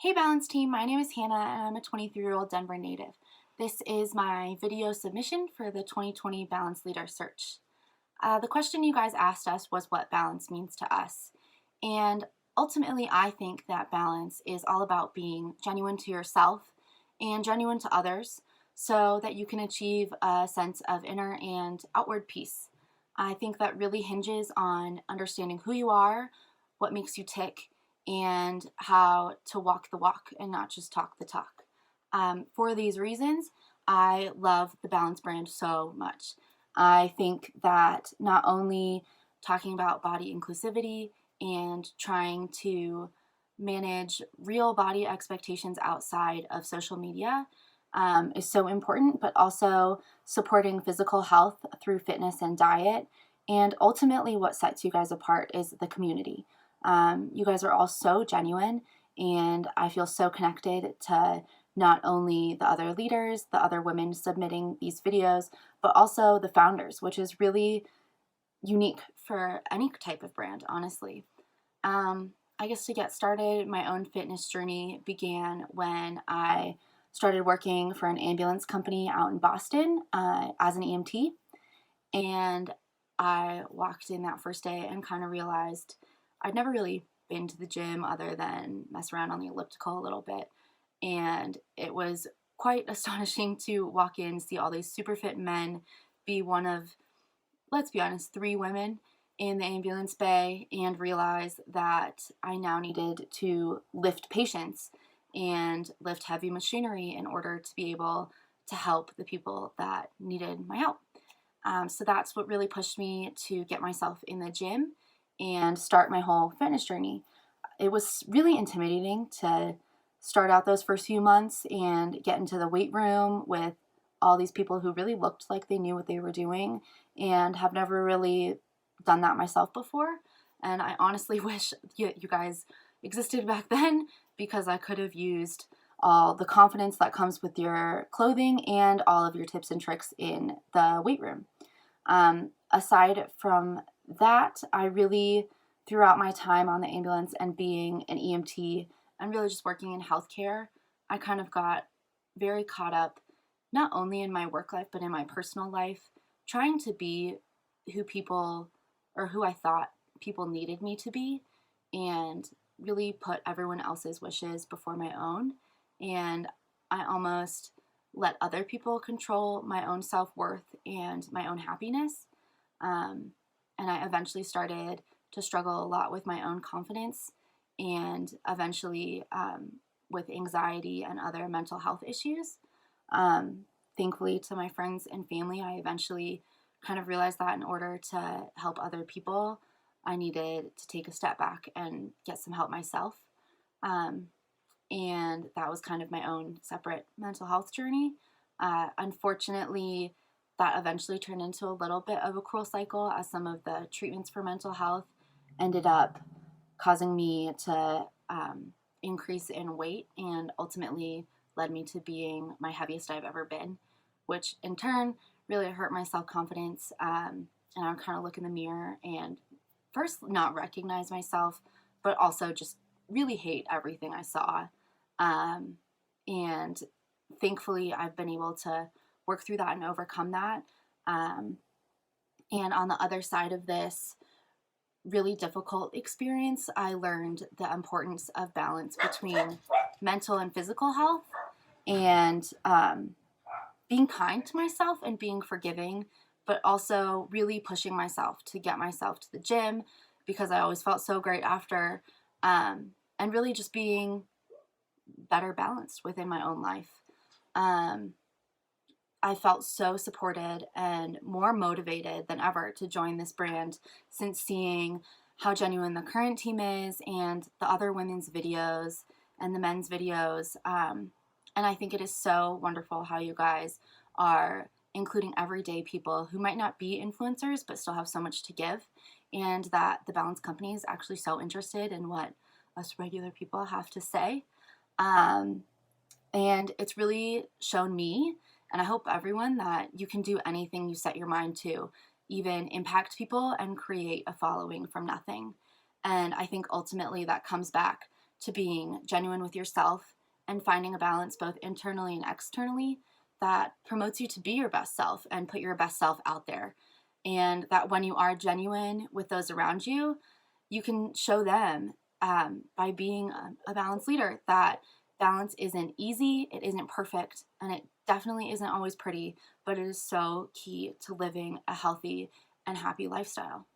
Hey Balance team, my name is Hannah and I'm a 23-year-old Denver native. This is my video submission for the 2020 Balance Leader Search. The question you guys asked us was what balance means to us. And ultimately, I think that balance is all about being genuine to yourself and genuine to others so that you can achieve a sense of inner and outward peace. I think that really hinges on understanding who you are, what makes you tick, and how to walk the walk and not just talk the talk. For these reasons, I love the Balance brand so much. I think that not only talking about body inclusivity and trying to manage real body expectations outside of social media is so important, but also supporting physical health through fitness and diet. And ultimately, what sets you guys apart is the community. You guys are all so genuine, and I feel so connected to not only the other leaders, the other women submitting these videos, but also the founders, which is really unique for any type of brand, honestly. I guess to get started, my own fitness journey began when I started working for an ambulance company out in Boston as an EMT. And I walked in that first day and kind of realized I'd never really been to the gym other than mess around on the elliptical a little bit. And it was quite astonishing to walk in, see all these super fit men, be one of, let's be honest, 3 women in the ambulance bay, and realize that I now needed to lift patients and lift heavy machinery in order to be able to help the people that needed my help. So that's what really pushed me to get myself in the gym and start my whole fitness journey. It was really intimidating to start out those first few months and get into the weight room with all these people who really looked like they knew what they were doing and have never really done that myself before. And I honestly wish you guys existed back then, because I could have used all the confidence that comes with your clothing and all of your tips and tricks in the weight room. Aside from that, I really, throughout my time on the ambulance and being an EMT and really just working in healthcare, I kind of got very caught up not only in my work life but in my personal life, trying to be who people, or who I thought people needed me to be, and really put everyone else's wishes before my own. And I almost let other people control my own self-worth and my own happiness. And I eventually started to struggle a lot with my own confidence, and eventually with anxiety and other mental health issues. Thankfully, to my friends and family, I eventually kind of realized that in order to help other people, I needed to take a step back and get some help myself. And that was kind of my own separate mental health journey. Unfortunately, that eventually turned into a little bit of a cruel cycle, as some of the treatments for mental health ended up causing me to increase in weight, and ultimately led me to being my heaviest I've ever been, which in turn really hurt my self-confidence. And I would kind of look in the mirror and first not recognize myself, but also just really hate everything I saw. And thankfully, I've been able to work through that and overcome that. And on the other side of this really difficult experience, I learned the importance of balance between mental and physical health, and being kind to myself and being forgiving, but also really pushing myself to get myself to the gym, because I always felt so great after, and really just being better balanced within my own life. I felt so supported and more motivated than ever to join this brand since seeing how genuine the current team is, and the other women's videos and the men's videos. And I think it is so wonderful how you guys are including everyday people who might not be influencers but still have so much to give, and that the Balance Company is actually so interested in what us regular people have to say. And it's really shown me, and I hope everyone, that you can do anything you set your mind to, even impact people and create a following from nothing. And I think ultimately that comes back to being genuine with yourself and finding a balance both internally and externally that promotes you to be your best self and put your best self out there. And that when you are genuine with those around you, you can show them by being a balanced leader that balance isn't easy, it isn't perfect, and it definitely isn't always pretty, but it is so key to living a healthy and happy lifestyle.